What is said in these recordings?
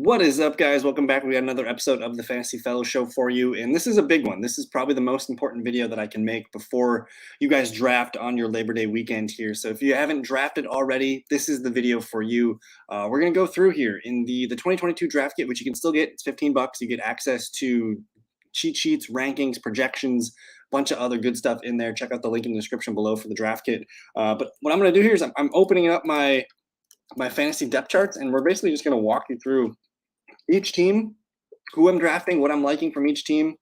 What is up, guys? Welcome back. We got another episode of the Fantasy Fellow Show for you, and this is a big one. This is probably the most important video that I can make before you guys draft on your Labor Day weekend here. So if you haven't drafted already, this is the video for you. We're going to go through here in the 2022 draft kit, which you can still get. It's $15. You get access to cheat sheets, rankings, projections, bunch of other good stuff in there. Check out the link in the description below for the draft kit. But what I'm going to do here is I'm opening up my fantasy depth charts, and we're basically just going to walk you through each team, who I'm drafting, what I'm liking from each team,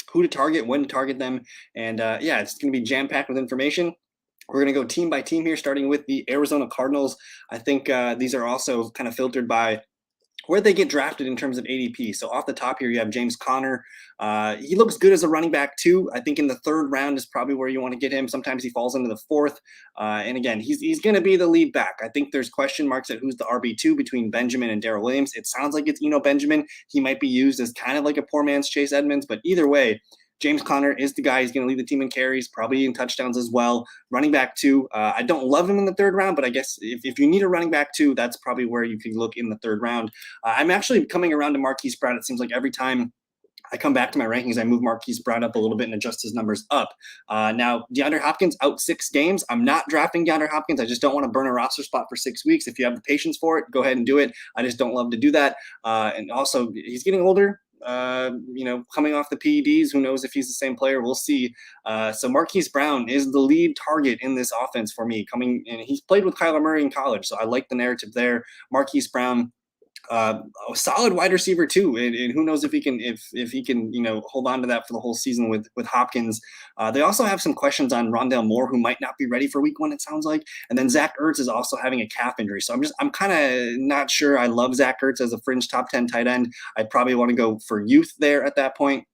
who to target, when to target them. And yeah, it's going to be jam-packed with information. We're going to go team by team here, starting with the Arizona Cardinals. I think these are also kind of filtered by where they get drafted in terms of ADP. So off the top here, you have James Conner. He looks good as a running back too. I think in the third round is probably where you want to get him. Sometimes he falls into the fourth. And again, he's going to be the lead back. I think there's question marks at who's the RB2 between Benjamin and Garrett Williams. It sounds like it's Benjamin. He might be used as kind of like a poor man's Chase Edmonds, but either way, James Conner is the guy. He's going to lead the team in carries, probably in touchdowns as well. Running back two, I don't love him in the third round, but I guess if you need a running back two, that's probably where you can look in the third round. I'm actually coming around to Marquise Brown. It seems like every time I come back to my rankings, I move Marquise Brown up a little bit and adjust his numbers up. Now, Deandre Hopkins out 6 games. I'm not drafting Deandre Hopkins. I just don't want to burn a roster spot for 6 weeks. If you have the patience for it, go ahead and do it. I just don't love to do that. And also, he's getting older. Coming off the PEDs, who knows if he's the same player? We'll see. So Marquise Brown is the lead target in this offense for me. And he's played with Kyler Murray in college, so I like the narrative there. Marquise Brown, a solid wide receiver too, and who knows if he can hold on to that for the whole season with Hopkins. They also have some questions on Rondale Moore, who might not be ready for week 1, it sounds like, and then Zach Ertz is also having a calf injury, so I'm kind of not sure. I love Zach Ertz as a fringe top 10 tight end. I'd probably want to go for youth there at that point.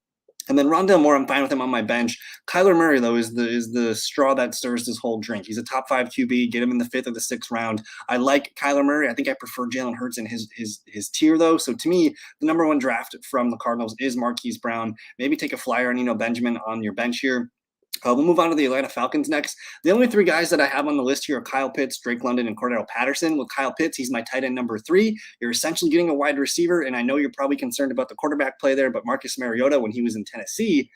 And then Rondale Moore, I'm fine with him on my bench. Kyler Murray, though, is the straw that stirs this whole drink. He's a top 5 QB. Get him in the 5th or the 6th round. I like Kyler Murray. I think I prefer Jalen Hurts in his tier, though. So to me, the number 1 draft from the Cardinals is Marquise Brown. Maybe take a flyer on Benjamin on your bench here. We'll move on to the Atlanta Falcons next. The only 3 guys that I have on the list here are Kyle Pitts, Drake London, and Cordell Patterson. With Kyle Pitts, he's my tight end number 3. You're essentially getting a wide receiver, and I know you're probably concerned about the quarterback play there, but Marcus Mariota, when he was in Tennessee,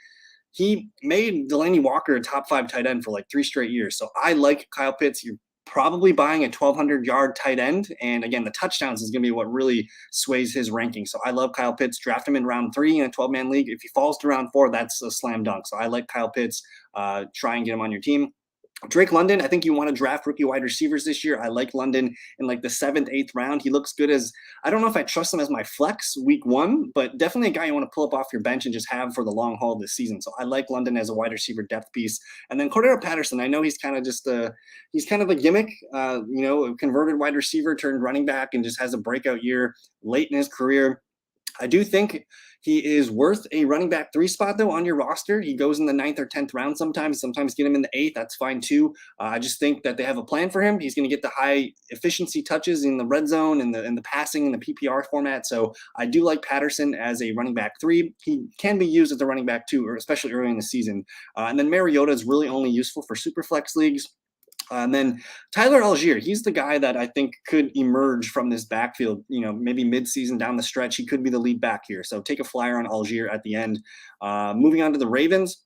he made Delaney Walker a top 5 tight end for like 3 straight years. So I like Kyle Pitts. You're probably buying a 1,200-yard tight end. And again, the touchdowns is going to be what really sways his ranking. So I love Kyle Pitts. Draft him in round 3 in a 12-man league. If he falls to round 4, that's a slam dunk. So I like Kyle Pitts. Try and get him on your team. Drake London, I think you want to draft rookie wide receivers this year. I like London in like the 7th, 8th round. He looks good as, I don't know if I trust him as my flex week 1, but definitely a guy you want to pull up off your bench and just have for the long haul this season. So I like London as a wide receiver depth piece. And then Cordell Patterson, I know he's kind of just he's kind of a gimmick, a converted wide receiver turned running back and just has a breakout year late in his career. I do think he is worth a running back 3 spot, though, on your roster. He goes in the 9th or 10th round sometimes get him in the 8th. That's fine, too. I just think that they have a plan for him. He's going to get the high efficiency touches in the red zone and the passing in the PPR format. So I do like Patterson as a running back 3. He can be used as a running back 2, or especially early in the season. And then Mariota is really only useful for super flex leagues. And then Tyler Algier, he's the guy that I think could emerge from this backfield, maybe midseason down the stretch. He could be the lead back here. So take a flyer on Algier at the end. Moving on to the Ravens.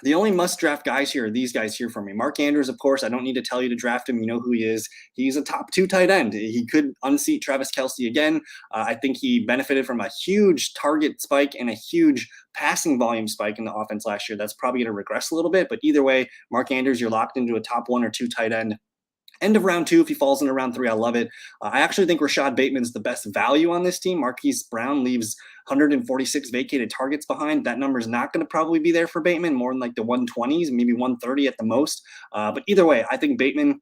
The only must-draft guys here are these guys here for me. Mark Andrews, of course, I don't need to tell you to draft him. You know who he is. He's a top 2 tight end. He could unseat Travis Kelce again. I think he benefited from a huge target spike and a huge passing volume spike in the offense last year. That's probably going to regress a little bit. But either way, Mark Andrews, you're locked into a top 1 or 2 tight end. End of round 2, if he falls into round 3, I love it. I actually think Rashad Bateman's the best value on this team. Marquise Brown leaves 146 vacated targets behind. That number is not going to probably be there for Bateman, more in like the 120s, maybe 130 at the most. But either way, I think Bateman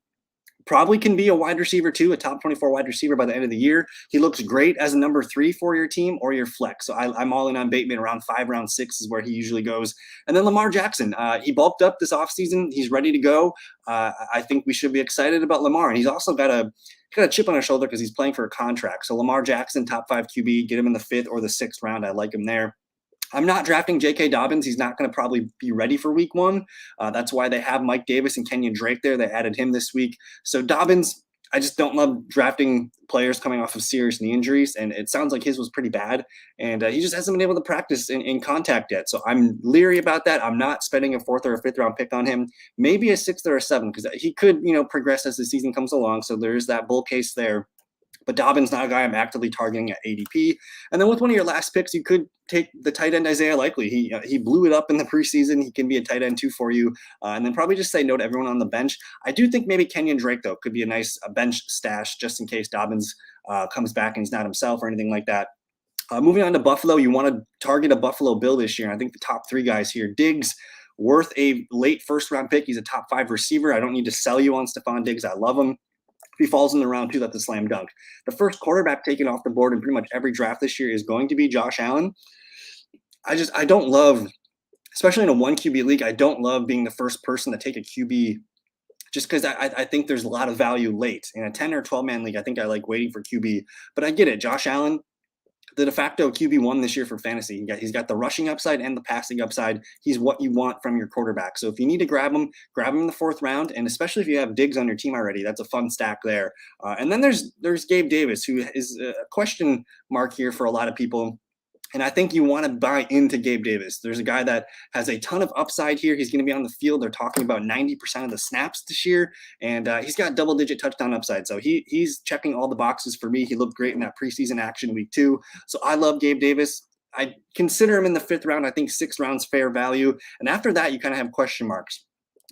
probably can be a wide receiver too, a top 24 wide receiver by the end of the year. He looks great as a number 3 for your team or your flex. So I'm all in on Bateman. Around 5, round 6 is where he usually goes. And then Lamar Jackson, he bulked up this offseason. He's ready to go. I think we should be excited about Lamar. And he's also got a chip on his shoulder because he's playing for a contract. So Lamar Jackson, top 5 QB, get him in the 5th or the 6th round. I like him there. I'm not drafting J.K. Dobbins. He's not going to probably be ready for week 1. That's why they have Mike Davis and Kenyon Drake there. They added him this week. So Dobbins, I just don't love drafting players coming off of serious knee injuries, and it sounds like his was pretty bad, and he just hasn't been able to practice in contact yet. So I'm leery about that. I'm not spending a 4th or a 5th round pick on him, maybe a 6th or a 7th, because he could, progress as the season comes along. So there's that bull case there. But Dobbins not a guy I'm actively targeting at ADP. And then with one of your last picks, you could take the tight end Isaiah Likely. He blew it up in the preseason. He can be a tight end 2 for you. And then probably just say no to everyone on the bench. I do think maybe Kenyon Drake, though, could be a nice bench stash just in case Dobbins comes back and he's not himself or anything like that. Moving on to Buffalo, you want to target a Buffalo Bill this year. And I think the top 3 guys here, Diggs, worth a late 1st round pick. He's a top 5 receiver. I don't need to sell you on Stephon Diggs. I love him. If he falls in the round 2, that's a slam dunk. The first quarterback taken off the board in pretty much every draft this year is going to be Josh Allen. I don't love, especially in a 1 QB league, I don't love being the first person to take a QB just because I think there's a lot of value late. In a 10 or 12-man league, I think I like waiting for QB. But I get it. Josh Allen, the de facto QB1 this year for fantasy. He's got the rushing upside and the passing upside. He's what you want from your quarterback. So if you need to grab him in the 4th round, and especially if you have Diggs on your team already, that's a fun stack there. And then there's Gabe Davis, who is a question mark here for a lot of people. And I think you want to buy into Gabe Davis. There's a guy that has a ton of upside here. He's going to be on the field. They're talking about 90% of the snaps this year, and he's got double-digit touchdown upside. So he's checking all the boxes for me. He looked great in that preseason action week 2. So I love Gabe Davis. I consider him in the 5th round. I think 6th round's fair value. And after that, you kind of have question marks.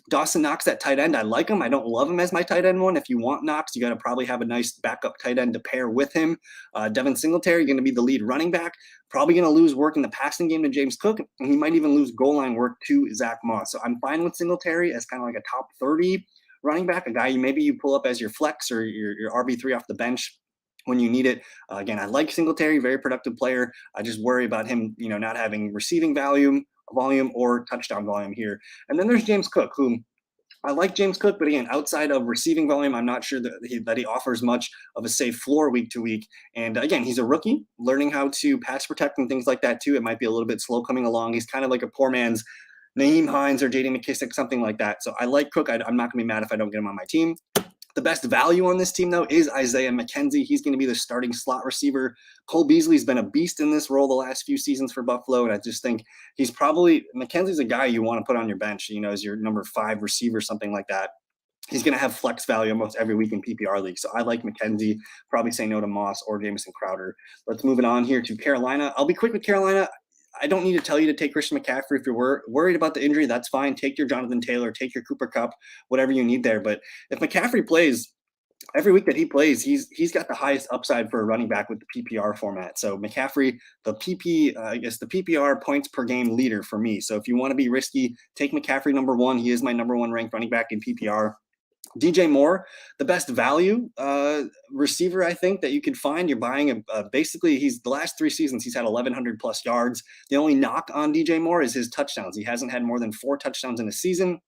Dawson Knox at tight end, I like him. I don't love him as my tight end 1. If you want Knox, you got to probably have a nice backup tight end to pair with him. Devin Singletary going to be the lead running back. Probably going to lose work in the passing game to James Cook, and he might even lose goal line work to Zach Moss. So I'm fine with Singletary as kind of like a top 30 running back, a guy you pull up as your flex or your RB3 off the bench when you need it. Again, I like Singletary, very productive player. I just worry about him, not having receiving volume or touchdown volume here. And then there's James Cook, whom I like James Cook, but again, outside of receiving volume, I'm not sure that he offers much of a safe floor week to week. And again, he's a rookie, learning how to pass protect and things like that too. It might be a little bit slow coming along. He's kind of like a poor man's Nahim Heintz or J.D. McKissick, something like that. So I like Cook. I'm not going to be mad if I don't get him on my team. The best value on this team, though, is Isaiah McKenzie. He's going to be the starting slot receiver. Cole Beasley's been a beast in this role the last few seasons for Buffalo, and I just think McKenzie's a guy you want to put on your bench, as your number 5 receiver, something like that. He's going to have flex value almost every week in PPR leagues. So I like McKenzie, probably say no to Moss or Jamison Crowder. Let's move it on here to Carolina. I'll be quick with Carolina. I don't need to tell you to take Christian McCaffrey. If you're worried about the injury, that's fine. Take your Jonathan Taylor, take your Cooper Kupp, whatever you need there. But if McCaffrey plays, every week that he plays, he's got the highest upside for a running back with the PPR format. So McCaffrey, the PPR points per game leader for me. So if you want to be risky, take McCaffrey number 1. He is my number 1 ranked running back in PPR. DJ Moore, the best value receiver I think that you could find. You're buying basically he's the last 3 seasons he's had 1,100 plus yards. The only knock on DJ Moore is his touchdowns. He hasn't had more than 4 touchdowns in a season.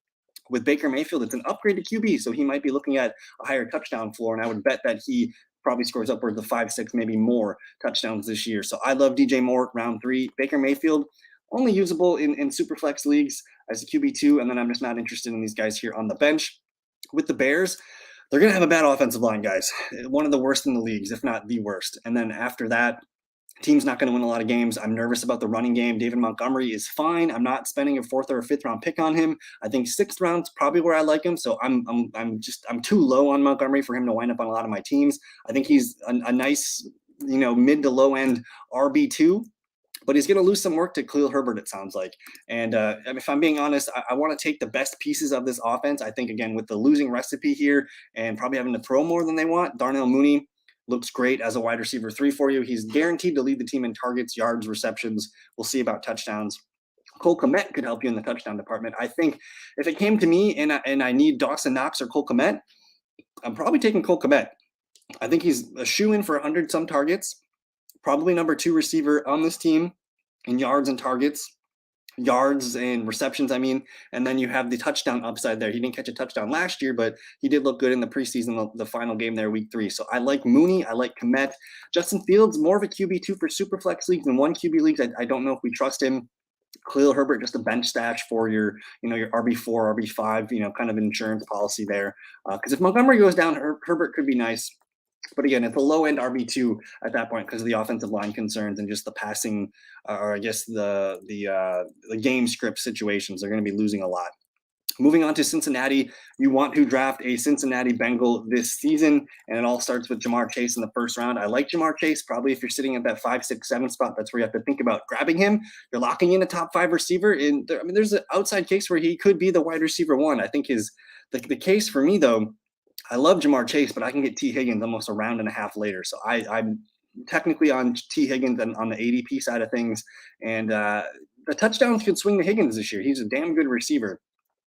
With Baker Mayfield, it's an upgrade to QB, so he might be looking at a higher touchdown floor, and I would bet that he probably scores upwards of 5, 6, maybe more touchdowns this year. So I love DJ Moore, round 3. Baker Mayfield, only usable in Superflex leagues as a QB2, and then I'm just not interested in these guys here on the bench. With the Bears, they're going to have a bad offensive line, guys. One of the worst in the leagues, if not the worst. And then after that, team's not going to win a lot of games. I'm nervous about the running game. David Montgomery is fine. I'm not spending a 4th or a 5th round pick on him. I think 6th round's probably where I like him. So I'm too low on Montgomery for him to wind up on a lot of my teams. I think he's a nice, mid to low end RB2. But he's going to lose some work to Khalil Herbert, it sounds like. And if I'm being honest, I want to take the best pieces of this offense. I think, again, with the losing recipe here and probably having to throw more than they want, Darnell Mooney looks great as a wide receiver 3 for you. He's guaranteed to lead the team in targets, yards, receptions. We'll see about touchdowns. Cole Kmet could help you in the touchdown department. I think if it came to me and I need Dawson Knox or Cole Kmet, I'm probably taking Cole Kmet. I think he's a shoo-in for 100-some targets. Probably number 2 receiver on this team in yards and targets, yards and receptions, and then you have the touchdown upside there. He didn't catch a touchdown last year, but he did look good in the preseason, the final game there, week 3. So I like Mooney. I like Kmet. Justin Fields, more of a QB2 for Superflex leagues than 1 QB leagues. I don't know if we trust him. Khalil Herbert, just a bench stash for your, your RB4, RB5, kind of insurance policy there. Because if Montgomery goes down, Herbert could be nice. But again, it's a low end RB2 at that point because of the offensive line concerns and just the passing, or I guess the game script situations. They're going to be losing a lot. Moving on to Cincinnati, you want to draft a Cincinnati Bengal this season, and it all starts with Ja'Marr Chase in the first round. I like Ja'Marr Chase. Probably if you're sitting at that 5, 6, 7 spot, that's where you have to think about grabbing him. You're locking in a top 5 receiver. There's an outside case where he could be the wide receiver 1. I think the case for me, though, I love Ja'Marr Chase, but I can get T. Higgins almost a round and a half later. So I'm technically on T. Higgins and on the ADP side of things. And the touchdowns could swing to Higgins this year. He's a damn good receiver.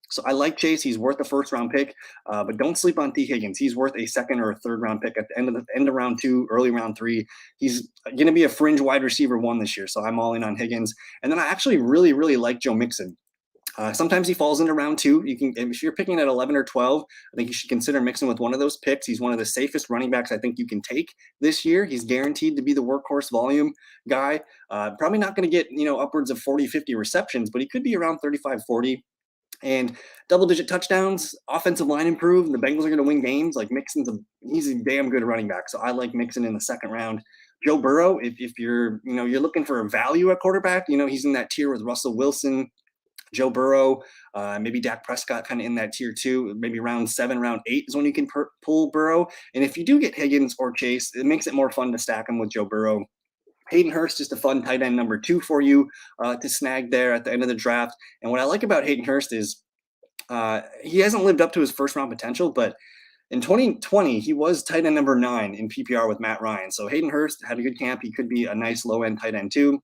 So I like Chase. He's worth a first-round pick, but don't sleep on T. Higgins. He's worth a second or a third-round pick at the end of round 2, early round 3. He's going to be a fringe wide receiver 1 this year, so I'm all in on Higgins. And then I actually really, really like Joe Mixon. Sometimes he falls into round 2. If you're picking at 11 or 12, I think you should consider mixing with one of those picks. He's one of the safest running backs I think you can take this year. He's guaranteed to be the workhorse volume guy. Probably not going to get, upwards of 40, 50 receptions, but he could be around 35, 40. And double-digit touchdowns, offensive line improved, the Bengals are going to win games. Like he's a damn good running back. So I like Mixon in the second round. Joe Burrow, if you're looking for a value at quarterback, he's in that tier with Russell Wilson, Joe Burrow, maybe Dak Prescott kind of in that tier too. Maybe round 7, round 8 is when you can pull Burrow. And if you do get Higgins or Chase, it makes it more fun to stack them with Joe Burrow. Hayden Hurst, just a fun tight end number 2 for you to snag there at the end of the draft. And what I like about Hayden Hurst is he hasn't lived up to his first round potential, but in 2020, he was tight end number 9 in PPR with Matt Ryan. So Hayden Hurst had a good camp. He could be a nice low end tight end too.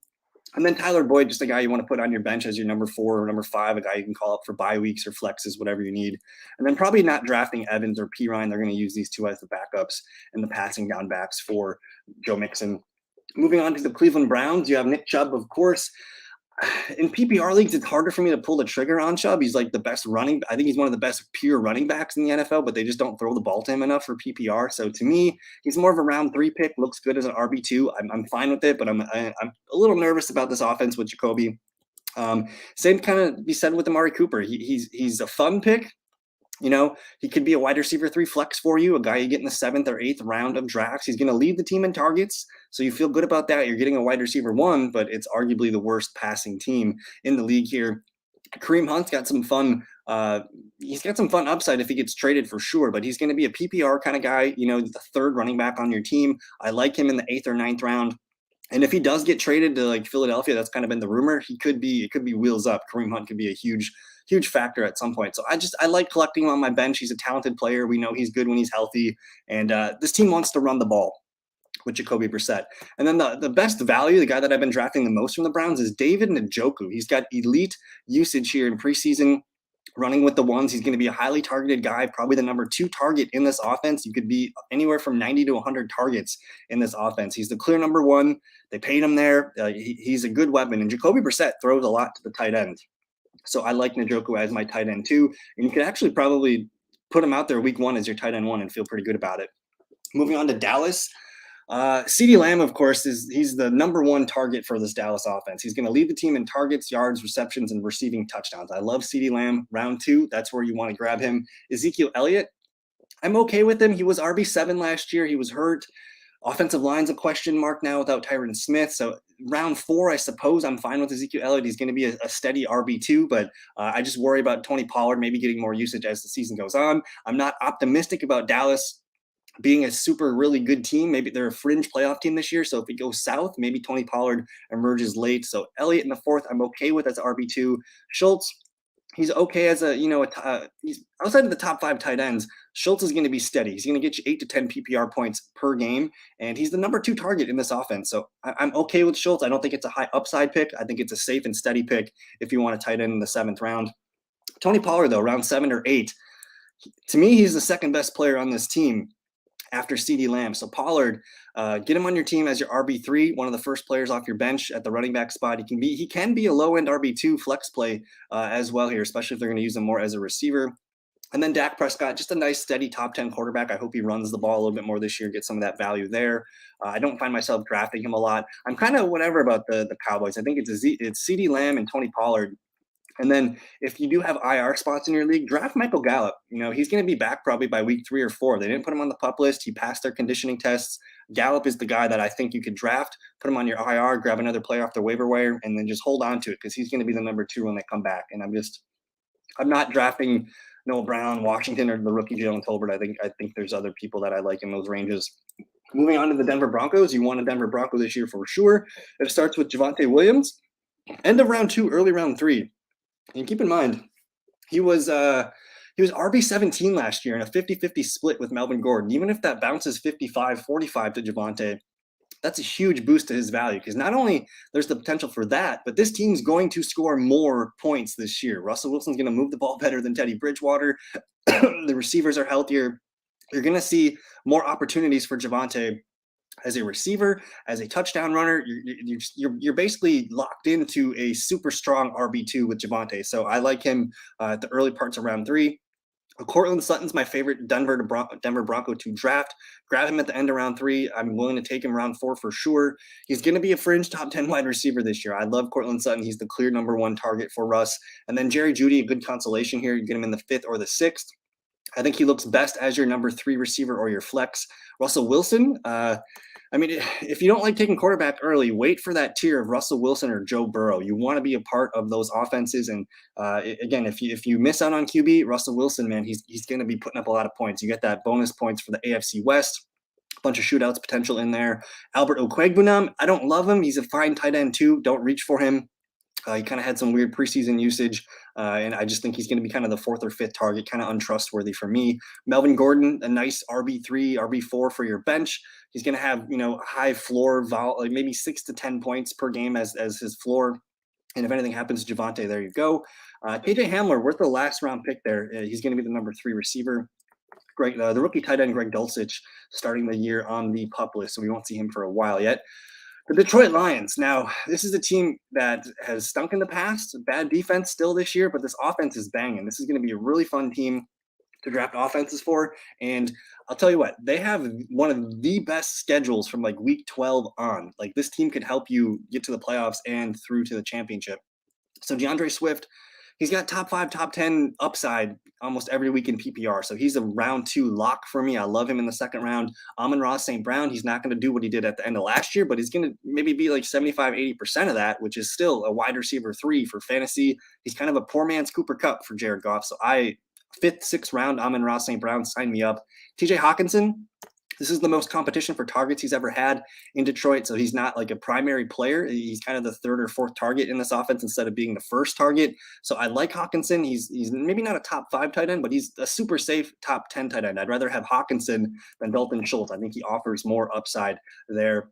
And then Tyler Boyd, just a guy you want to put on your bench as your number 4 or number 5, a guy you can call up for bye weeks or flexes, whatever you need. And then probably not drafting Evans or Pirine. They're going to use these 2 as the backups and the passing down backs for Joe Mixon. Moving on to the Cleveland Browns, you have Nick Chubb, of course. In PPR leagues, it's harder for me to pull the trigger on Chubb. He's like the best I think he's one of the best pure running backs in the NFL, but they just don't throw the ball to him enough for PPR. So to me, he's more of a round 3 pick, looks good as an RB2. I'm fine with it, but I'm a little nervous about this offense with Jacoby. Same kind of be said with Amari Cooper. He's a fun pick. He could be a wide receiver 3 flex for you, a guy you get in the 7th or 8th round of drafts. He's going to lead the team in targets, so you feel good about that. You're getting a wide receiver 1, but it's arguably the worst passing team in the league here. Kareem Hunt's got some fun. He's got some fun upside if he gets traded for sure, but he's going to be a PPR kind of guy, the 3rd running back on your team. I like him in the 8th or 9th round. And if he does get traded to like Philadelphia, that's kind of been the rumor. It could be wheels up. Kareem Hunt could be a huge factor at some point. So I like collecting him on my bench. He's a talented player. We know he's good when he's healthy. And this team wants to run the ball with Jacoby Brissett. And then the best value, the guy that I've been drafting the most from the Browns is David Njoku. He's got elite usage here in preseason. Running with the ones, he's going to be a highly targeted guy, probably the number 2 target in this offense. You could be anywhere from 90 to 100 targets in this offense. He's the clear number 1. They paid him there. He's a good weapon. And Jacoby Brissett throws a lot to the tight end. So I like Njoku as my tight end too. And you could actually probably put him out there week 1 as your tight end 1 and feel pretty good about it. Moving on to Dallas. CeeDee Lamb, of course, he's the number 1 target for this Dallas offense. He's going to lead the team in targets, yards, receptions, and receiving touchdowns. I love CeeDee Lamb. Round 2, that's where you want to grab him. Ezekiel Elliott, I'm okay with him. He was RB7 last year. He was hurt. Offensive line's a question mark now without Tyron Smith. So round 4, I suppose I'm fine with Ezekiel Elliott. He's going to be a steady RB2, but I just worry about Tony Pollard maybe getting more usage as the season goes on. I'm not optimistic about Dallas being a super really good team. Maybe they're a fringe playoff team this year. So if it goes south, maybe Tony Pollard emerges late. So Elliott in the 4th, I'm okay with as RB2. Schultz, he's okay as he's outside of the top 5 tight ends. Schultz is going to be steady. He's going to get you 8 to 10 PPR points per game. And he's the number 2 target in this offense. So I'm okay with Schultz. I don't think it's a high upside pick. I think it's a safe and steady pick if you want a tight end in the 7th round. Tony Pollard, though, round 7 or 8. To me, he's the second best player on this team after CeeDee Lamb. So Pollard, get him on your team as your RB3, one of the first players off your bench at the running back spot. He can be a low-end RB2 flex play as well here, especially if they're going to use him more as a receiver. And then Dak Prescott, just a nice, steady top 10 quarterback. I hope he runs the ball a little bit more this year, get some of that value there. I don't find myself drafting him a lot. I'm kind of whatever about the Cowboys. I think it's CeeDee Lamb and Tony Pollard. And then if you do have IR spots in your league, draft Michael Gallup. He's going to be back probably by week 3 or 4. They didn't put him on the PUP list. He passed their conditioning tests. Gallup is the guy that I think you could draft, put him on your IR, grab another player off the waiver wire, and then just hold on to it because he's going to be the number 2 when they come back. And I'm not drafting Noah Brown, Washington, or the rookie Jalen Tolbert. I think there's other people that I like in those ranges. Moving on to the Denver Broncos, you want a Denver Bronco this year for sure. It starts with Javonte Williams, end of round 2, early round 3. And keep in mind, he was RB17 last year in a 50-50 split with Melvin Gordon. Even if that bounces 55-45 to Javonte, that's a huge boost to his value because not only there's the potential for that, but this team's going to score more points this year. Russell Wilson's going to move the ball better than Teddy Bridgewater. The receivers are healthier. You're going to see more opportunities for Javonte as a receiver, as a touchdown runner. You're basically locked into a super strong RB2 with Javonte. So I like him at the early parts of round 3. Cortland Sutton's my favorite Denver Bronco to draft. Grab him at the end of round 3. I'm willing to take him round 4 for sure. He's going to be a fringe top 10 wide receiver this year. I love Cortland Sutton. He's the clear number 1 target for Russ. And then Jerry Jeudy, a good consolation here. You get him in the 5th or the 6th. I think he looks best as your number 3 receiver or your flex. Russell Wilson, if you don't like taking quarterback early, wait for that tier of Russell Wilson or Joe Burrow. You want to be a part of those offenses. And again, if you miss out on QB, Russell Wilson, man, he's going to be putting up a lot of points. You get that bonus points for the AFC West. A bunch of shootouts potential in there. Albert Okwuegbunam, I don't love him. He's a fine tight end too. Don't reach for him. He kind of had some weird preseason usage, and I just think he's going to be kind of the 4th or 5th target, kind of untrustworthy for me. Melvin Gordon, a nice RB3, RB4 for your bench. He's going to have, high floor, like maybe 6 to 10 points per game as his floor. And if anything happens to Javonte, there you go. KJ Hamler, worth the last round pick there. He's going to be the number 3 receiver. Greg, the rookie tight end Greg Dulcich starting the year on the PUP list, so we won't see him for a while yet. The Detroit Lions. Now, this is a team that has stunk in the past. Bad defense still this year, but this offense is banging. This is going to be a really fun team to draft offenses for. And I'll tell you what, they have one of the best schedules from like week 12 on. Like this team could help you get to the playoffs and through to the championship. So Deandre Swift, he's got top 5, top 10 upside almost every week in PPR. So he's a round 2 lock for me. I love him in the 2nd round. Amon-Ra St. Brown, he's not going to do what he did at the end of last year, but he's going to maybe be like 75-80% of that, which is still a wide receiver 3 for fantasy. He's kind of a poor man's Cooper Kupp for Jared Goff. So 5th, 6th round, Amon-Ra St. Brown, sign me up. TJ Hawkinson, this is the most competition for targets he's ever had in Detroit. So he's not like a primary player. He's kind of the 3rd or 4th target in this offense instead of being the 1st target. So I like Hawkinson. He's maybe not a top 5 tight end, but he's a super safe top 10 tight end. I'd rather have Hawkinson than Dalton Schultz. I think he offers more upside there.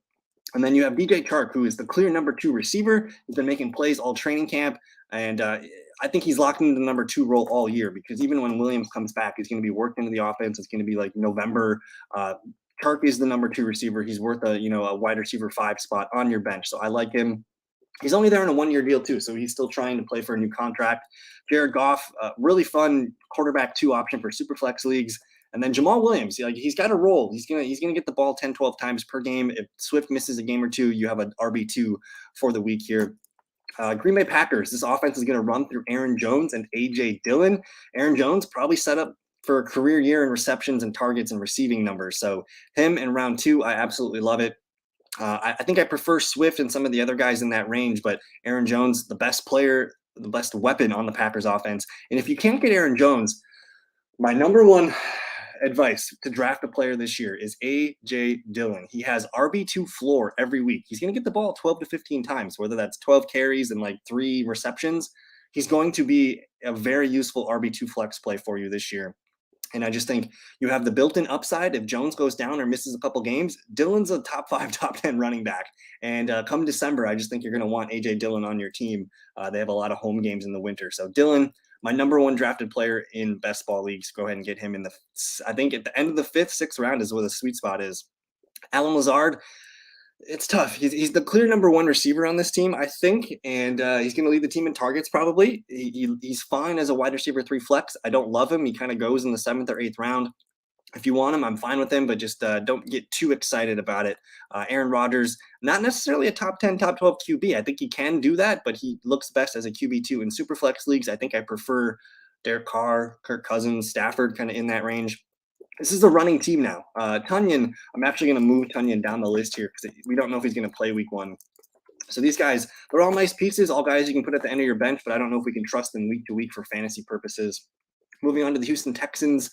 And then you have DJ Chark, who is the clear number 2 receiver. He's been making plays all training camp. And I think he's locked into the number 2 role all year because even when Williams comes back, he's going to be worked into the offense. It's going to be like November. Chark is the number 2 receiver. He's worth a wide receiver 5 spot on your bench. So I like him. He's only there on a 1-year deal too. So he's still trying to play for a new contract. Jared Goff, really fun quarterback 2 option for super flex leagues. And then Jamal Williams, he's got a role. He's gonna get the ball 10, 12 times per game. If Swift misses a game or 2, you have an RB2 for the week here. Green Bay Packers, this offense is going to run through Aaron Jones and A.J. Dillon. Aaron Jones probably set up for a career year in receptions and targets and receiving numbers. So him in round 2, I absolutely love it. I think I prefer Swift and some of the other guys in that range, but Aaron Jones, the best player, the best weapon on the Packers offense. And if you can't get Aaron Jones, my number 1 advice to draft a player this year is A.J. Dillon. He has RB2 floor every week. He's going to get the ball 12 to 15 times, whether that's 12 carries and like 3 receptions. He's going to be a very useful RB2 flex play for you this year. And I just think you have the built-in upside. If Jones goes down or misses a couple games, Dillon's a top 5, top 10 running back. And come December, I just think you're going to want A.J. Dillon on your team. They have a lot of home games in the winter. So Dillon, my number 1 drafted player in best ball leagues. Go ahead and get him in I think at the end of the 5th, 6th round is where the sweet spot is. Alan Lazard, It's tough. He's the clear number one receiver on this team, I think, and he's going to lead the team in targets probably. He's fine as a wide receiver 3 flex. I don't love him. He kind of goes in the 7th or 8th round. If you want him, I'm fine with him, but just don't get too excited about it. Aaron Rodgers, not necessarily a top 10, top 12 QB. I think he can do that, but he looks best as a QB2 in Superflex leagues. I think I prefer Derek Carr, Kirk Cousins, Stafford, kind of in that range. This is a running team now. Tunyon, I'm actually going to move Tunyon down the list here because we don't know if he's going to play week 1. So these guys, they're all nice pieces, all guys you can put at the end of your bench, but I don't know if we can trust them week to week for fantasy purposes. Moving on to the Houston Texans.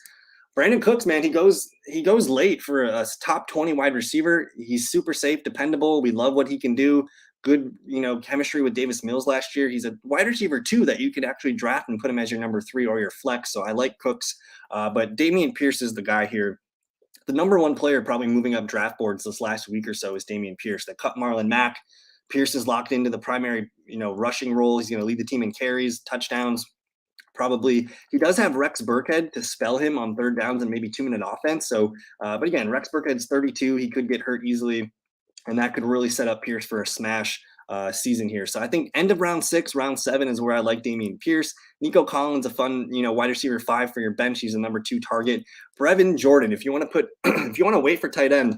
Brandon Cooks, man, he goes late for a top 20 wide receiver. He's super safe, dependable. We love what he can do. Good, chemistry with Davis Mills last year. He's a wide receiver too that you could actually draft and put him as your number 3 or your flex. So I like Cooks, but Damian Pierce is the guy here. The number 1 player probably moving up draft boards this last week or so is Damien Pierce. They cut Marlon Mack. Pierce is locked into the primary, rushing role. He's going to lead the team in carries, touchdowns. Probably he does have Rex Burkhead to spell him on 3rd downs and maybe 2-minute offense. So, but again, Rex Burkhead's 32. He could get hurt easily, and that could really set up Pierce for a smash season here. So I think end of round 6, round 7 is where I like Damien Pierce. Nico Collins, a fun, wide receiver 5 for your bench. He's a number 2 target. Brevin Jordan, if you want to put, if you want to wait for tight end,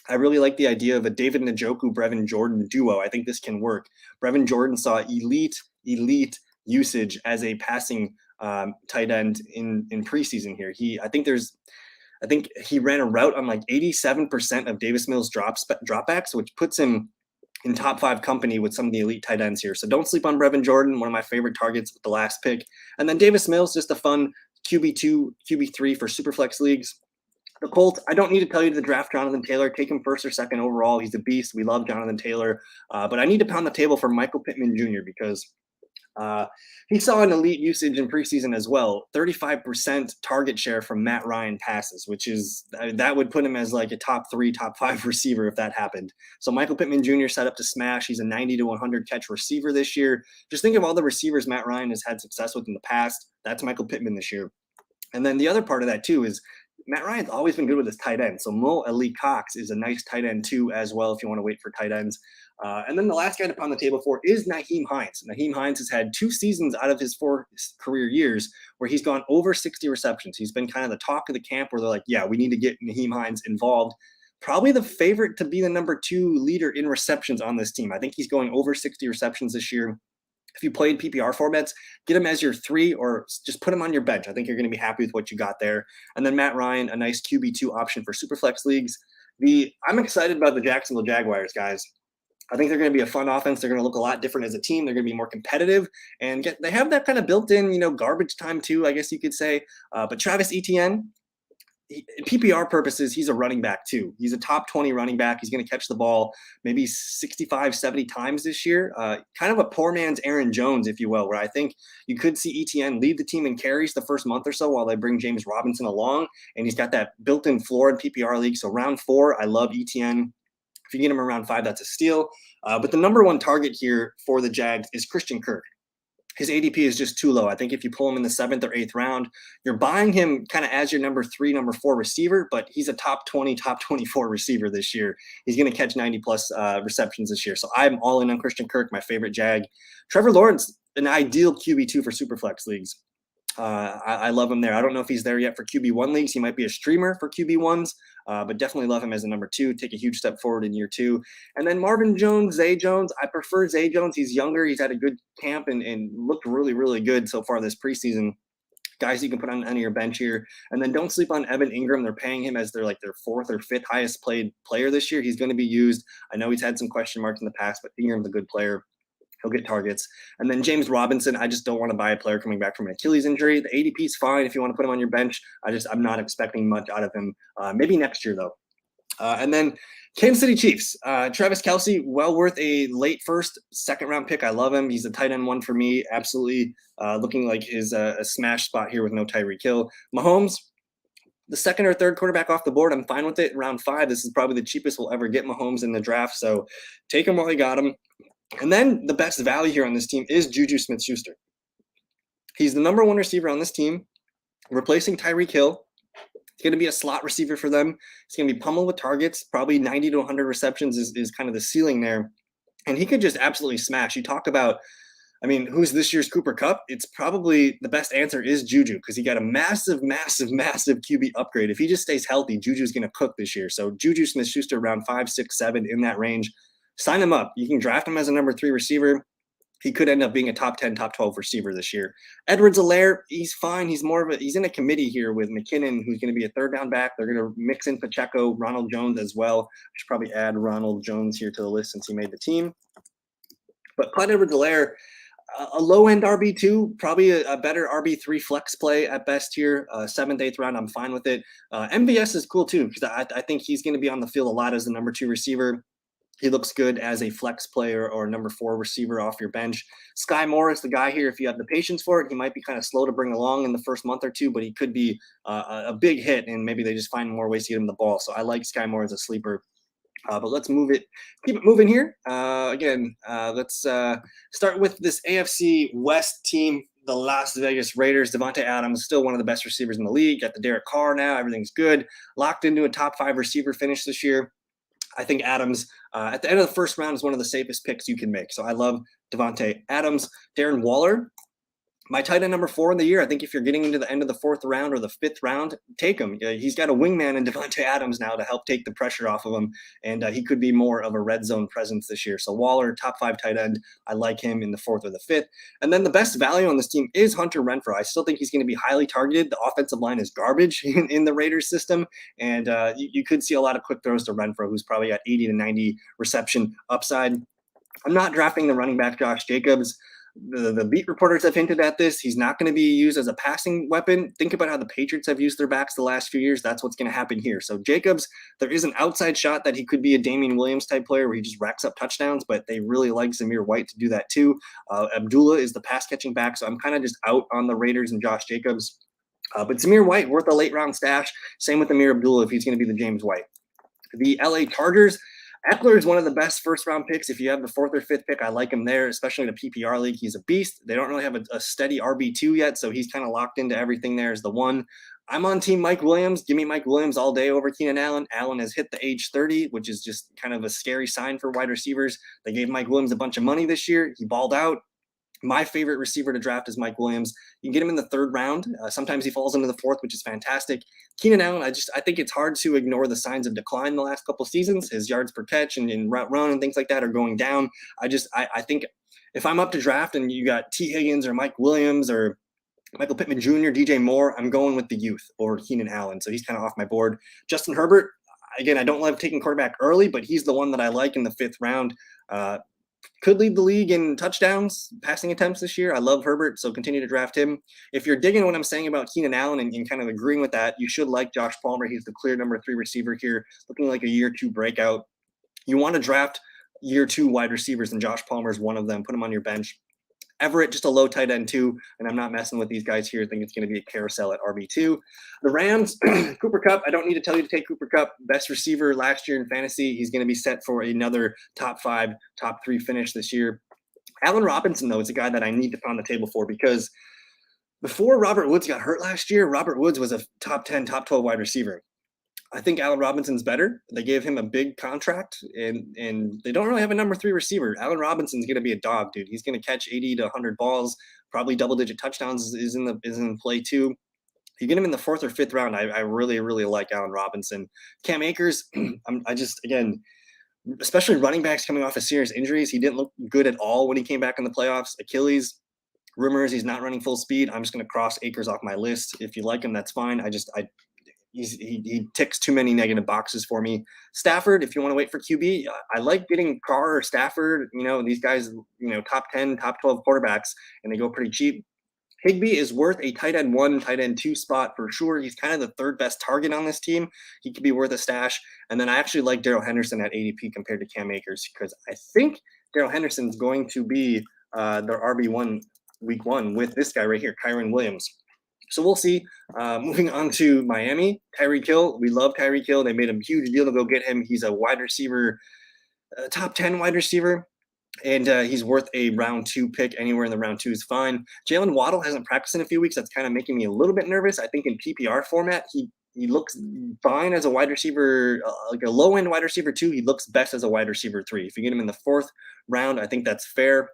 I really like the idea of a David Njoku, Brevin Jordan duo. I think this can work. Brevin Jordan saw elite usage as a passing tight end in preseason here. I think he ran a route on like 87% of Davis Mills dropbacks, which puts him in top 5 company with some of the elite tight ends here. So don't sleep on Brevin Jordan, one of my favorite targets with the last pick. And then Davis Mills, just a fun QB2, QB3 for Superflex leagues. The Colts, I don't need to tell you to draft Jonathan Taylor. Take him 1st or 2nd overall. He's a beast. We love Jonathan Taylor. But I need to pound the table for Michael Pittman Jr. because he saw an elite usage in preseason as well. 35% target share from Matt Ryan passes, which is that would put him as like a top 3, top 5 receiver if that happened. So Michael Pittman Jr. set up to smash. He's a 90 to 100 catch receiver this year. Just think of all the receivers Matt Ryan has had success with in the past. That's Michael Pittman this year. And then the other part of that too is Matt Ryan's always been good with his tight end. So Mo Ali Cox is a nice tight end too as well if you want to wait for tight ends. And then the last guy to pound the table for is Nahim Heintz. Nahim Heintz has had 2 seasons out of his 4 career years where he's gone over 60 receptions. He's been kind of the talk of the camp where they're like, yeah, we need to get Nahim Heintz involved. Probably the favorite to be the number 2 leader in receptions on this team. I think he's going over 60 receptions this year. If you played PPR formats, get him as your 3 or just put him on your bench. I think you're going to be happy with what you got there. And then Matt Ryan, a nice QB2 option for Superflex leagues. I'm excited about the Jacksonville Jaguars, guys. I think they're going to be a fun offense. They're going to look a lot different as a team. They're going to be more competitive, and they have that kind of built-in, garbage time too, I guess you could say. But Travis Etienne, PPR purposes, he's a running back too. He's a top 20 running back. He's going to catch the ball maybe 65, 70 times this year. Kind of a poor man's Aaron Jones, if you will, where I think you could see Etienne lead the team in carries the first month or so while they bring James Robinson along, and he's got that built-in floor in PPR league. So round 4, I love Etienne. If you get him around 5, that's a steal. But the number 1 target here for the Jags is Christian Kirk. His ADP is just too low. I think if you pull him in the 7th or 8th round, you're buying him kind of as your number 3, number 4 receiver, but he's a top 20, top 24 receiver this year. He's going to catch 90-plus receptions this year. So I'm all in on Christian Kirk, my favorite Jag. Trevor Lawrence, an ideal QB2 for Superflex leagues. I love him there. I don't know if he's there yet for QB1 leagues. He might be a streamer for QB1s, but definitely love him as a number 2. Take a huge step forward in year 2. And then Marvin Jones, Zay Jones. I prefer Zay Jones. He's younger. He's had a good camp and looked really, really good so far this preseason. Guys you can put on any of your bench here. And then don't sleep on Evan Ingram. They're paying him as their 4th or 5th highest played player this year. He's going to be used. I know he's had some question marks in the past, but Ingram's a good player. He'll get targets. And then James Robinson, I just don't want to buy a player coming back from an Achilles injury. The ADP is fine if you want to put him on your bench. I'm not expecting much out of him. Maybe next year, though. And then Kansas City Chiefs. Travis Kelce, well worth a late 1st, 2nd round pick. I love him. He's a tight end 1 for me. Absolutely looking like his a smash spot here with no Tyreek Hill. Mahomes, the 2nd or 3rd quarterback off the board, I'm fine with it. Round 5, this is probably the cheapest we'll ever get Mahomes in the draft. So take him while you got him. And then the best value here on this team is Juju Smith-Schuster. He's the number 1 receiver on this team, replacing Tyreek Hill. He's going to be a slot receiver for them. He's going to be pummeled with targets. Probably 90 to 100 receptions is kind of the ceiling there. And he could just absolutely smash. You talk about, I mean, who's this year's Cooper Kupp? It's probably the best answer is Juju, because he got a massive QB upgrade. If he just stays healthy, Juju's going to cook this year. So Juju Smith-Schuster around 5, 6, 7 in that range. Sign him up. You can draft him as a number 3 receiver. He could end up being a top 10, top 12 receiver this year. Edwards-Helaire, he's fine. He's in a committee here with McKinnon, who's going to be a third down back. They're going to mix in Pacheco, Ronald Jones as well. I should probably add Ronald Jones here to the list since he made the team. But Clyde Edwards-Helaire, a low-end RB2, probably a better RB3 flex play at best here. 7th, 8th round, I'm fine with it. MVS is cool too, because I think he's going to be on the field a lot as the number 2 receiver. He looks good as a flex player or number 4 receiver off your bench. Sky Moore is the guy here. If you have the patience for it, he might be kind of slow to bring along in the first month or two, but he could be a big hit, and maybe they just find more ways to get him the ball. So I like Sky Moore as a sleeper. But let's keep it moving here. Let's start with this AFC West team, the Las Vegas Raiders. Devonte Adams, still one of the best receivers in the league. Got the Derek Carr now. Everything's good. Locked into a top 5 receiver finish this year. I think Adams at the end of the first round is one of the safest picks you can make. So I love Devonte Adams. Darren Waller, my tight end number 4 in the year. I think if you're getting into the end of the 4th round or the 5th round, take him. He's got a wingman in Devonte Adams now to help take the pressure off of him, and he could be more of a red zone presence this year. So Waller, top 5 tight end. I like him in the 4th or the 5th. And then the best value on this team is Hunter Renfrow. I still think he's going to be highly targeted. The offensive line is garbage in the Raiders system, and you could see a lot of quick throws to Renfrow, who's probably got 80 to 90 reception upside. I'm not drafting the running back Josh Jacobs. The beat reporters have hinted at this. He's not going to be used as a passing weapon. Think about how the Patriots have used their backs the last few years. That's what's going to happen here. So Jacobs, there is an outside shot that he could be a Damien Williams type player where he just racks up touchdowns, but they really like Zamir White to do that too. Abdullah is the pass catching back, so I'm kind of just out on the Raiders and Josh Jacobs. But Zamir White, worth a late round stash. Same with Amir Abdullah if he's going to be the James White. The LA Chargers, Eckler is one of the best first-round picks. If you have the 4th or 5th pick, I like him there, especially in a PPR league. He's a beast. They don't really have a steady RB2 yet, so he's kind of locked into everything there as the 1. I'm on team Mike Williams. Give me Mike Williams all day over Keenan Allen. Allen has hit the age 30, which is just kind of a scary sign for wide receivers. They gave Mike Williams a bunch of money this year. He balled out. My favorite receiver to draft is Mike Williams. You can get him in the 3rd round. Sometimes he falls into the 4th, which is fantastic. Keenan Allen, I think it's hard to ignore the signs of decline the last couple of seasons. His yards per catch and route run and things like that are going down. I think if I'm up to draft and you got T. Higgins or Mike Williams or Michael Pittman Jr., DJ Moore, I'm going with the youth or Keenan Allen. So he's kind of off my board. Justin Herbert, again, I don't love taking quarterback early, but he's the one that I like in the 5th round. Could lead the league in touchdowns, passing attempts this year. I love Herbert, so continue to draft him. If you're digging what I'm saying about Keenan Allen and kind of agreeing with that, you should like Josh Palmer. He's the clear number 3 receiver here, looking like a year 2 breakout. You want to draft year 2 wide receivers, and Josh Palmer is one of them. Put him on your bench. Everett, just a low tight end too, and I'm not messing with these guys here. I think it's going to be a carousel at RB2. The Rams, Cooper Kupp, I don't need to tell you to take Cooper Kupp. Best receiver last year in fantasy. He's going to be set for another top 5, top 3 finish this year. Allen Robinson, though, is a guy that I need to put on the table for because before Robert Woods got hurt last year, Robert Woods was a top 10, top 12 wide receiver. I think Allen Robinson's better. They gave him a big contract, and they don't really have a number 3 receiver. Allen Robinson's going to be a dog, dude. He's going to catch 80 to 100 balls, probably double-digit touchdowns is in play too. You get him in the 4th or 5th round. I really, really like Allen Robinson. Cam Akers, especially running backs coming off of serious injuries. He didn't look good at all when he came back in the playoffs. Achilles, rumors he's not running full speed. I'm just going to cross Akers off my list. If you like him, that's fine. He ticks too many negative boxes for me. Stafford, if you want to wait for QB, I like getting Carr or Stafford. These guys, top 10, top 12 quarterbacks, and they go pretty cheap. Higbee is worth a tight end 1, tight end 2 spot for sure. He's kind of the 3rd best target on this team. He could be worth a stash. And then I actually like Darrell Henderson at ADP compared to Cam Akers because I think Darrell Henderson is going to be their RB1 week 1 with this guy right here, Kyrie Williams. So we'll see. Moving on to Miami, Tyreek Hill. We love Tyreek Hill. They made a huge deal to go get him. He's a wide receiver, top 10 wide receiver, and he's worth a round 2 pick. Anywhere in the round 2 is fine. Jalen Waddle hasn't practiced in a few weeks. That's kind of making me a little bit nervous. I think in PPR format, He looks fine as a wide receiver, like a low-end wide receiver 2. He looks best as a wide receiver 3. If you get him in the 4th round, I think that's fair.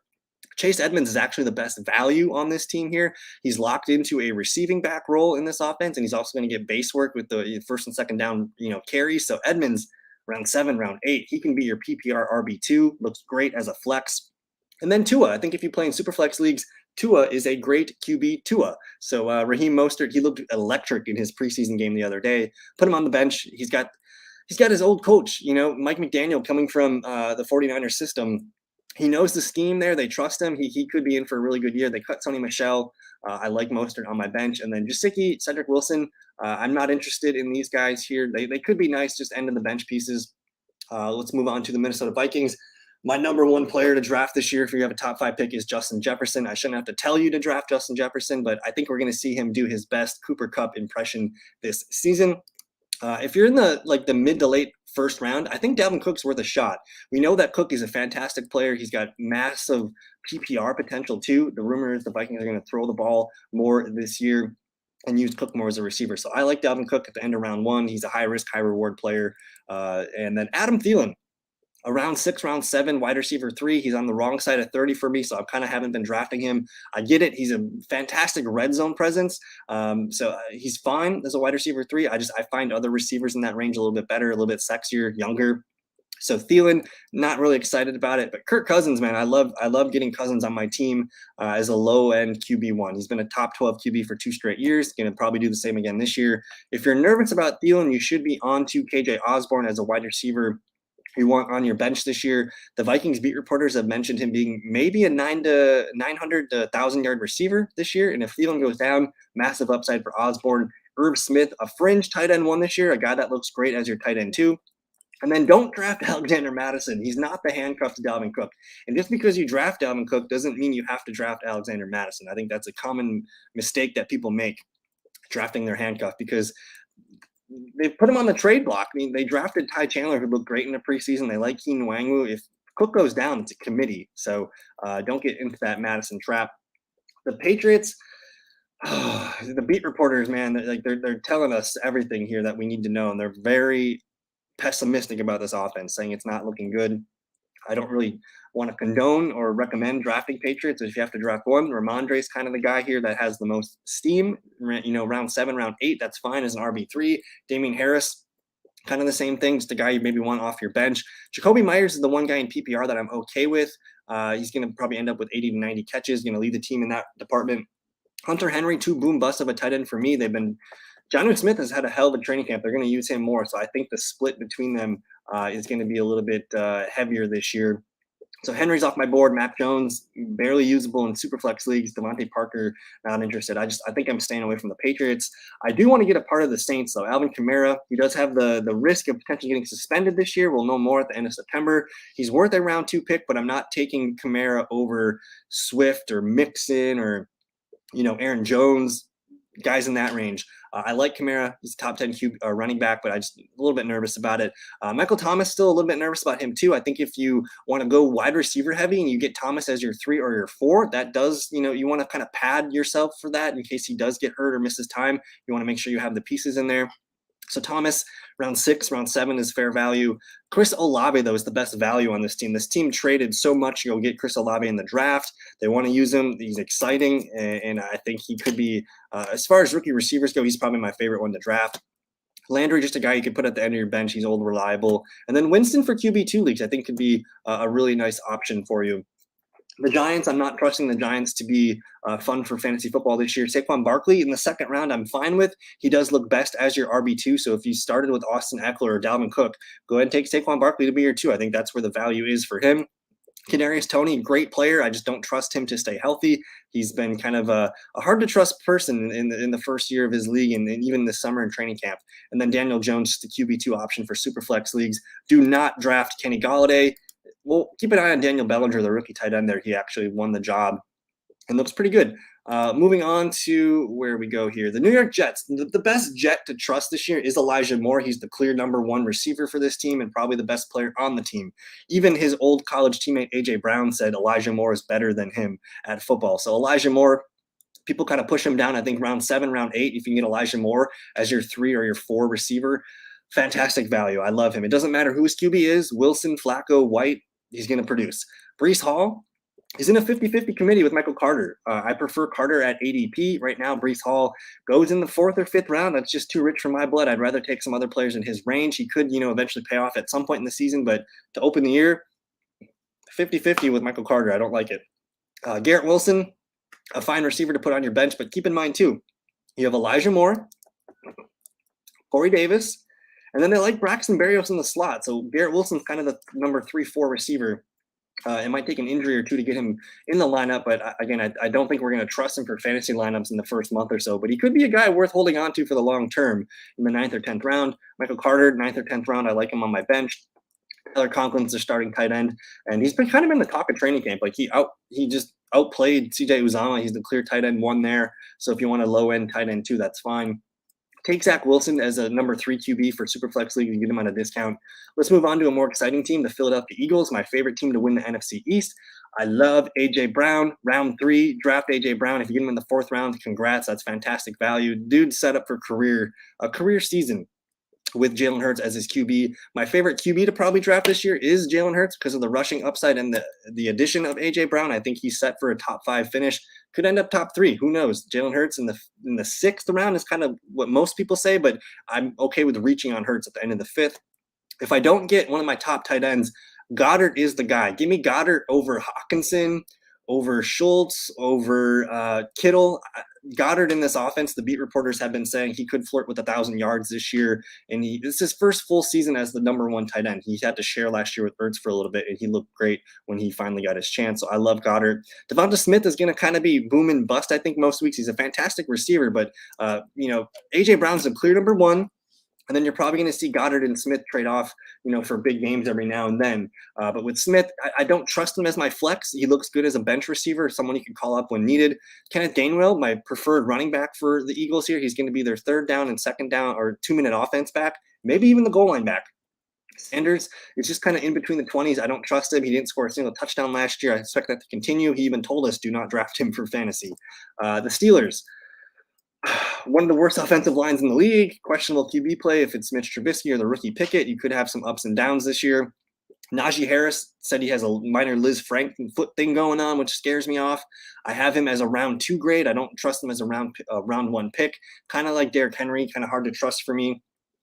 Chase Edmonds is actually the best value on this team here. He's locked into a receiving back role in this offense, and he's also going to get base work with the first and second down, carries. So Edmonds, round 7, round 8, he can be your PPR RB2. Looks great as a flex. And then Tua. I think if you play in super flex leagues, Tua is a great QB Tua. So Raheem Mostert, he looked electric in his preseason game the other day. Put him on the bench. He's got his old coach, Mike McDaniel, coming from the 49ers system. He knows the scheme there. They trust him. He could be in for a really good year. They cut Sony Michel. I like Mostert on my bench. And then Gesicki, Cedric Wilson. I'm not interested in these guys here. They could be nice, just end in the bench pieces. Let's move on to the Minnesota Vikings. My number 1 player to draft this year, if you have a top 5 pick, is Justin Jefferson. I shouldn't have to tell you to draft Justin Jefferson, but I think we're going to see him do his best Cooper Kupp impression this season. If you're in the mid to late first round, I think Devin Cook's worth a shot. We know that Cook is a fantastic player. He's got massive PPR potential too. The rumor is the Vikings are going to throw the ball more this year and use Cook more as a receiver. So I like Devin Cook at the end of round 1. He's a high risk, high reward player. And then Adam Thielen, around 6, round 7, wide receiver 3. He's on the wrong side of 30 for me, so I kind of haven't been drafting him. I get it. He's a fantastic red zone presence. So he's fine as a wide receiver 3. I find other receivers in that range a little bit better, a little bit sexier, younger. So Thielen, not really excited about it. But Kirk Cousins, man, I love getting Cousins on my team as a low-end QB1. He's been a top 12 QB for 2 straight years. Going to probably do the same again this year. If you're nervous about Thielen, you should be on to KJ Osborne as a wide receiver you want on your bench this year. The Vikings beat reporters have mentioned him being maybe a 900 to 1,000 yard receiver this year. And if Thielen goes down, massive upside for Osborne. Irv Smith, a fringe tight end 1 this year, a guy that looks great as your tight end 2. And then don't draft Alexander Mattison. He's not the handcuff to Dalvin Cook. And just because you draft Dalvin Cook doesn't mean you have to draft Alexander Mattison. I think that's a common mistake that people make, drafting their handcuff, because they put him on the trade block. I mean, they drafted Ty Chandler, who looked great in the preseason. They like Keenan Allen. If Cook goes down, it's a committee. So don't get into that Madison trap. The Patriots, the beat reporters, man, they're telling us everything here that we need to know, and they're very pessimistic about this offense, saying it's not looking good. I don't really want to condone or recommend drafting Patriots. If you have to draft one, Ramondre is kind of the guy here that has the most steam. Round 7, round 8, that's fine as an RB3. Damian Harris, kind of the same thing, just a guy you maybe want off your bench. Jacoby Myers is the one guy in PPR that I'm okay with. He's going to probably end up with 80 to 90 catches, going to lead the team in that department. Hunter Henry, 2 boom busts of a tight end for me. Jonnu Smith has had a hell of a training camp. They're going to use him more. So I think the split between them is going to be a little bit heavier this year. So Henry's off my board. Matt Jones, barely usable in Superflex leagues. Devontae Parker, not interested. I think I'm staying away from the Patriots. I do want to get a part of the Saints, though. Alvin Kamara, he does have the risk of potentially getting suspended this year. We'll know more at the end of September. He's worth a round 2 pick, but I'm not taking Kamara over Swift or Mixon or, Aaron Jones, guys in that range. I like Kamara. He's a top 10 running back, but I'm just a little bit nervous about it. Michael Thomas, still a little bit nervous about him too. I think if you want to go wide receiver heavy and you get Thomas as your 3 or your 4, that does, you want to kind of pad yourself for that in case he does get hurt or misses time. You want to make sure you have the pieces in there. So Thomas, round 6, round 7 is fair value. Chris Olave, though, is the best value on this team. This team traded so much to go get Chris Olave in the draft. They want to use him. He's exciting, and I think he could be, as far as rookie receivers go, he's probably my favorite one to draft. Landry, just a guy you could put at the end of your bench. He's old, reliable. And then Winston for QB2 leagues, I think could be a really nice option for you. The Giants, I'm not trusting the Giants to be fun for fantasy football this year. Saquon Barkley in the 2nd round, I'm fine with. He does look best as your RB2. So if you started with Austin Eckler or Dalvin Cook, go ahead and take Saquon Barkley to be your 2. I think that's where the value is for him. Kadarius Toney, great player. I just don't trust him to stay healthy. He's been kind of a hard to trust person in the first year of his league and even this summer in training camp. And then Daniel Jones, the QB2 option for Superflex leagues. Do not draft Kenny Golladay. Well, keep an eye on Daniel Bellinger, the rookie tight end there. He actually won the job and looks pretty good. Moving on to where we go here. The New York Jets. The best Jet to trust this year is Elijah Moore. He's the clear number 1 receiver for this team and probably the best player on the team. Even his old college teammate A.J. Brown said Elijah Moore is better than him at football. So Elijah Moore, People kind of push him down, I think, round 7, round 8. If you can get Elijah Moore as your 3 or your 4 receiver, fantastic value. I love him. It doesn't matter who his QB is, Wilson, Flacco, White, he's going to produce. Breece Hall, he's in a 50-50 committee with Michael Carter. I prefer Carter at ADP. Right now, Breece Hall goes in the 4th or 5th round. That's just too rich for my blood. I'd rather take some other players in his range. He could, eventually pay off at some point in the season, but to open the year, 50-50 with Michael Carter, I don't like it. Garrett Wilson, a fine receiver to put on your bench, but keep in mind, too, you have Elijah Moore, Corey Davis, and then they like Braxton Berrios in the slot. So Garrett Wilson's kind of the number 3-4 receiver. It might take an injury or two to get him in the lineup, but again, I don't think we're going to trust him for fantasy lineups in the first month or so. But he could be a guy worth holding on to for the long term in the 9th or 10th round. Michael Carter, 9th or 10th round, I like him on my bench. Tyler Conklin's their starting tight end, and he's been kind of in the talk of training camp. Like he just outplayed CJ Uzomah. He's the clear tight end 1 there. So if you want a low end tight end 2, that's fine. Take Zach Wilson as a number 3 QB for Superflex League and get him on a discount. Let's move on to a more exciting team, the Philadelphia Eagles, my favorite team to win the NFC East. I love A.J. Brown, round 3. Draft A.J. Brown. If you get him in the 4th round, congrats. That's fantastic value. Dude set up for a career season with Jalen Hurts as his QB. My favorite QB to probably draft this year is Jalen Hurts because of the rushing upside and the addition of A.J. Brown. I think he's set for a top 5 finish. Could end up top 3. Who knows? Jalen Hurts in the 6th round is kind of what most people say, but I'm okay with reaching on Hurts at the end of the 5th. If I don't get one of my top tight ends, Goddard is the guy. Give me Goddard over Hawkinson, over Schultz, over Kittle. Goddard in this offense, the beat reporters have been saying he could flirt with 1,000 yards this year. And this is his first full season as the number 1 tight end. He had to share last year with Ertz for a little bit, and he looked great when he finally got his chance. So I love Goddard. Devonta Smith is going to kind of be boom and bust, I think, most weeks. He's a fantastic receiver, but, A.J. Brown's the clear number 1. And then you're probably going to see Goddard and Smith trade off, for big games every now and then. But with Smith, I don't trust him as my flex. He looks good as a bench receiver, someone you can call up when needed. Kenneth Gainwell, my preferred running back for the Eagles here. He's going to be their 3rd down and 2nd down or 2-minute offense back, maybe even the goal line back. Sanders is just kind of in between the 20s. I don't trust him. He didn't score a single touchdown last year. I expect that to continue. He even told us, do not draft him for fantasy. The Steelers, one of the worst offensive lines in the league, questionable QB play. If it's Mitch Trubisky or the rookie Pickett, you could have some ups and downs this year. Najee Harris said he has a minor Liz Frank foot thing going on, which scares me off. I have him as a round 2 grade. I don't trust him as a round 1 pick. Kind of like Derrick Henry, kind of hard to trust for me.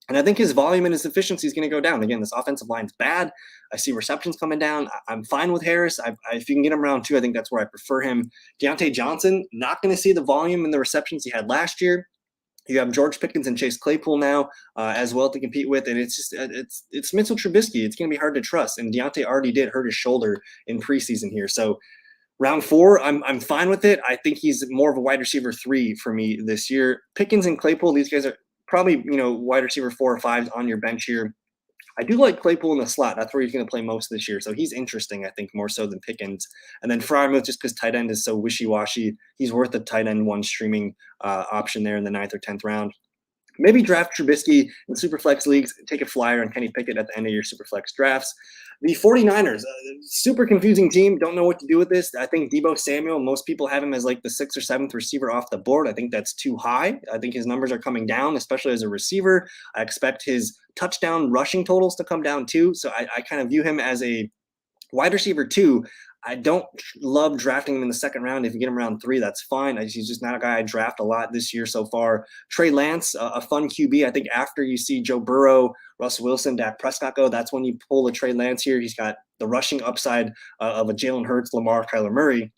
And I think his volume and his efficiency is going to go down. Again, this offensive line's bad. I see receptions coming down. I'm fine with Harris. If you can get him round 2, I think that's where I prefer him. Deontay Johnson, not going to see the volume and the receptions he had last year. You have George Pickens and Chase Claypool now as well to compete with. And it's just it's Mitchell Trubisky. It's going to be hard to trust. And Deontay already did hurt his shoulder in preseason here. So round 4, I'm fine with it. I think he's more of a wide receiver 3 for me this year. Pickens and Claypool, these guys are probably, wide receiver 4 or 5 on your bench here. I do like Claypool in the slot. That's where he's going to play most this year. So he's interesting, I think, more so than Pickens. And then Freiermuth, just because tight end is so wishy-washy, he's worth a tight end 1 streaming option there in the 9th or 10th round. Maybe draft Trubisky in Superflex leagues. Take a flyer on Kenny Pickett at the end of your Superflex drafts. The 49ers, super confusing team. Don't know what to do with this. I think Deebo Samuel, most people have him as like the 6th or 7th receiver off the board. I think that's too high. I think his numbers are coming down, especially as a receiver. I expect his touchdown rushing totals to come down too. So I kind of view him as a wide receiver 2. I don't love drafting him in the 2nd round. If you get him round 3, that's fine. He's just not a guy I draft a lot this year so far. Trey Lance, a fun QB. I think after you see Joe Burrow, Russell Wilson, Dak Prescott go, that's when you pull the Trey Lance here. He's got the rushing upside of a Jalen Hurts, Lamar, Kyler Murray.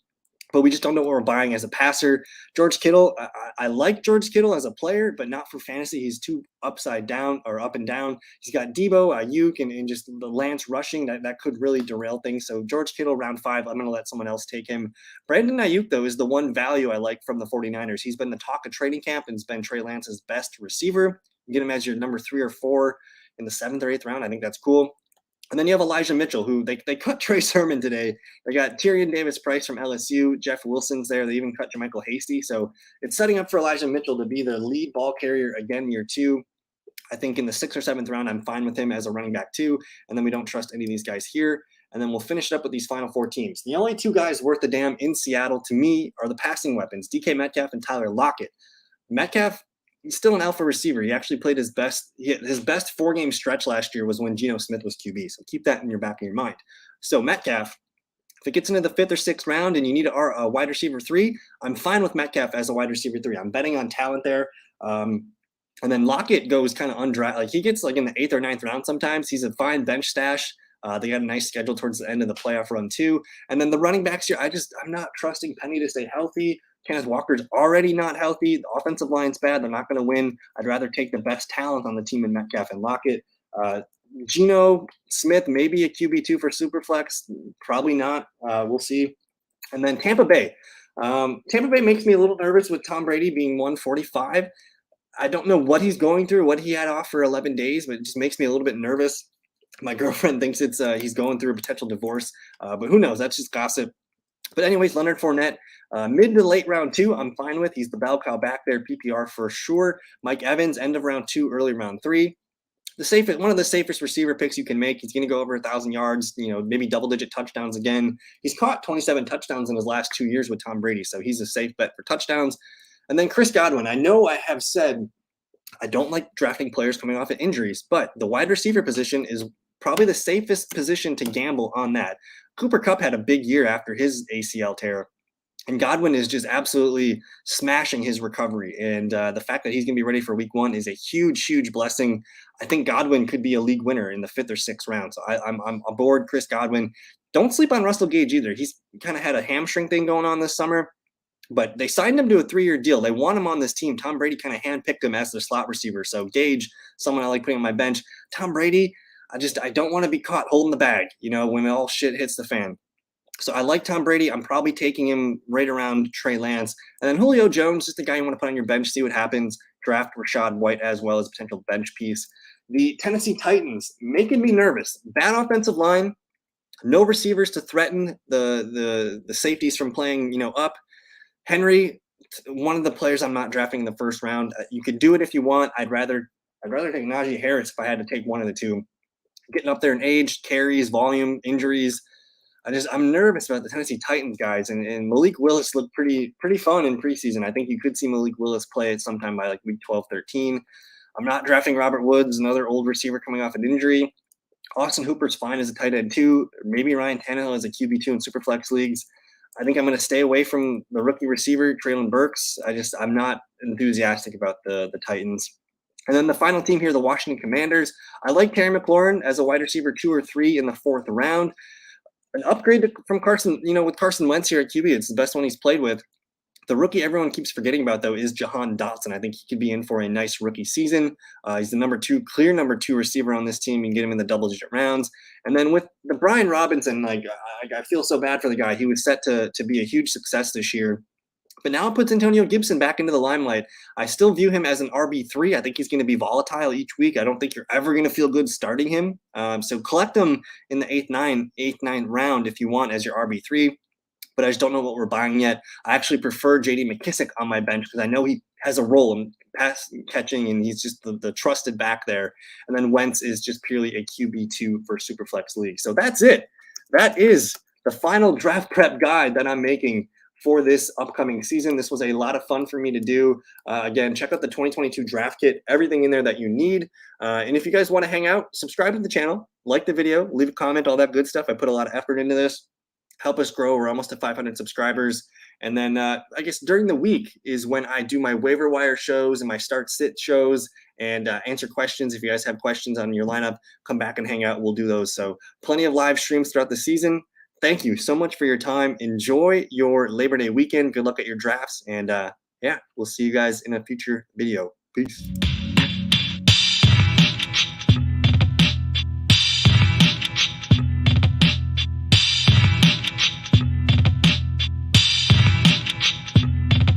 But we just don't know what we're buying as a passer. George Kittle, I like George Kittle as a player, but not for fantasy. He's too upside down or up and down. He's got Debo, Ayuk, and just the Lance rushing. That could really derail things. So George Kittle, round 5, I'm going to let someone else take him. Brandon Ayuk, though, is the one value I like from the 49ers. He's been the talk of training camp and has been Trey Lance's best receiver. You get him as your number 3 or 4 in the 7th or 8th round. I think that's cool. And then you have Elijah Mitchell, who they cut Trey Sermon today. They got Tyrion Davis-Price from LSU. Jeff Wilson's there. They even cut JaMychal Hasty. So it's setting up for Elijah Mitchell to be the lead ball carrier again year 2. I think in the 6th or 7th round, I'm fine with him as a running back 2. And then we don't trust any of these guys here. and then we'll finish it up with these final 4 teams. The only 2 guys worth a damn in Seattle to me are the passing weapons, DK Metcalf and Tyler Lockett. Metcalf, he's still an alpha receiver. He actually played his best 4-game stretch last year was when Geno Smith was QB. So keep that in your back of your mind. So Metcalf, if it gets into the 5th or 6th round and you need a wide receiver 3, I'm fine with Metcalf as a wide receiver 3. I'm betting on talent there. And then Lockett goes kind of undrafted. Like he gets like in the 8th or 9th round sometimes. He's a fine bench stash. They got a nice schedule towards the end of the playoff run too. And then the running backs here, I'm not trusting Penny to stay healthy. Kenneth Walker's already not healthy. The offensive line's bad. They're not going to win. I'd rather take the best talent on the team in Metcalf and Lockett. Geno Smith, maybe a QB2 for Superflex. Probably not. We'll see. And then Tampa Bay. Tampa Bay makes me a little nervous with Tom Brady being 145. I don't know what he's going through, what he had off for 11 days, but it just makes me a little bit nervous. My girlfriend thinks he's going through a potential divorce, but who knows? That's just gossip. But anyways, Leonard Fournette, mid to late round 2, I'm fine with. He's the bell cow back there, PPR for sure. Mike Evans, end of round 2, early round 3. One of the safest receiver picks you can make. He's going to go over 1,000 yards, maybe double-digit touchdowns again. He's caught 27 touchdowns in his last 2 years with Tom Brady, so he's a safe bet for touchdowns. And then Chris Godwin. I know I have said I don't like drafting players coming off of injuries, but the wide receiver position is probably the safest position to gamble on that. Cooper Kupp had a big year after his ACL tear, and Godwin is just absolutely smashing his recovery. And the fact that he's going to be ready for week 1 is a huge, huge blessing. I think Godwin could be a league winner in the 5th or 6th round. So I'm aboard Chris Godwin. Don't sleep on Russell Gage either. He's kind of had a hamstring thing going on this summer, but they signed him to a 3-year deal. They want him on this team. Tom Brady kind of handpicked him as their slot receiver. So Gage, someone I like putting on my bench. Tom Brady, I don't want to be caught holding the bag, when all shit hits the fan. So I like Tom Brady. I'm probably taking him right around Trey Lance. And then Julio Jones, just the guy you want to put on your bench, see what happens. Draft Rashad White as well as a potential bench piece. The Tennessee Titans, making me nervous. Bad offensive line, no receivers to threaten the safeties from playing, up. Henry, one of the players I'm not drafting in the 1st round. You could do it if you want. I'd rather take Najee Harris if I had to take one of the 2. Getting up there in age, carries, volume, injuries. I'm nervous about the Tennessee Titans guys, and Malik Willis looked pretty fun in preseason. I think you could see Malik Willis play it sometime by like week 12, 13. I'm not drafting Robert Woods, another old receiver coming off an injury. Austin Hooper's fine as a tight end 2. Maybe Ryan Tannehill as a QB2 in Superflex leagues. I think I'm going to stay away from the rookie receiver, Traylon Burks. I'm not enthusiastic about the Titans. And then the final team here, the Washington Commanders. I like Terry McLaurin as a wide receiver 2 or 3 in the 4th round. An upgrade from Carson, with Carson Wentz here at QB. It's the best one he's played with. The rookie everyone keeps forgetting about, though, is Jahan Dotson. I think he could be in for a nice rookie season. He's the clear number 2 receiver on this team. You can get him in the double-digit rounds. And then with the Brian Robinson, I feel so bad for the guy. He was set to be a huge success this year. But now it puts Antonio Gibson back into the limelight. I still view him as an RB3. I think he's going to be volatile each week. I don't think you're ever going to feel good starting him. So collect him in the 8th, 9th round if you want as your RB3. But I just don't know what we're buying yet. I actually prefer J.D. McKissic on my bench because I know he has a role in pass catching, and he's just the trusted back there. And then Wentz is just purely a QB2 for Superflex League. So that's it. That is the final draft prep guide that I'm making for this upcoming season. This was a lot of fun for me to do. Again, check out the 2022 draft kit, everything in there that you need. And if you guys want to hang out, subscribe to the channel, like the video, leave a comment, all that good stuff. I put a lot of effort into this. Help us grow. We're almost at 500 subscribers. And then I guess during the week is when I do my waiver wire shows and my start sit shows and answer questions. If you guys have questions on your lineup, come back and hang out. We'll do those. So plenty of live streams throughout the season. Thank you so much for your time. Enjoy your Labor Day weekend. Good luck at your drafts. And we'll see you guys in a future video. Peace.